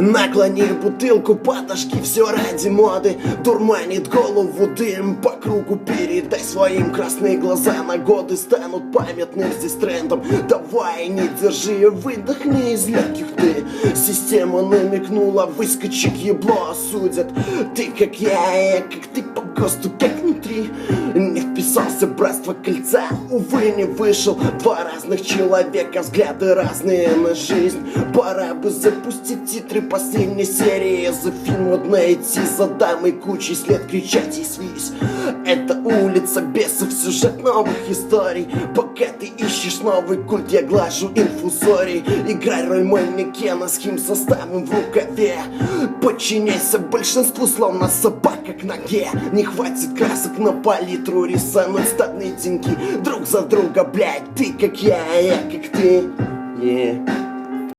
Наклони бутылку, поташки, все ради моды. Дурманит голову дым, по кругу передай своим красные глаза. На годы станут памятным здесь трендом. Давай, не держи, выдохни из легких ты. Система намекнула, выскочек ебло осудят. Ты как я как ты по ГОСТу, как внутри. Не вписался в братство кольца, увы, не вышел. Два разных человека, взгляды разные на жизнь. Пора бы запустить титры последней серии. За фильм модно идти, за дамой кучей след кричать и свись. Это улица бесов, сюжет новых историй. Пока ты ищешь новый культ, я глажу инфузорий. Играй роль манекена с химсоставом в рукаве. Подчиняйся большинству, словно собака к ноге. Не хватит красок на палитру, рисануть стадные деньги друг за друга, блять. Ты как я как ты.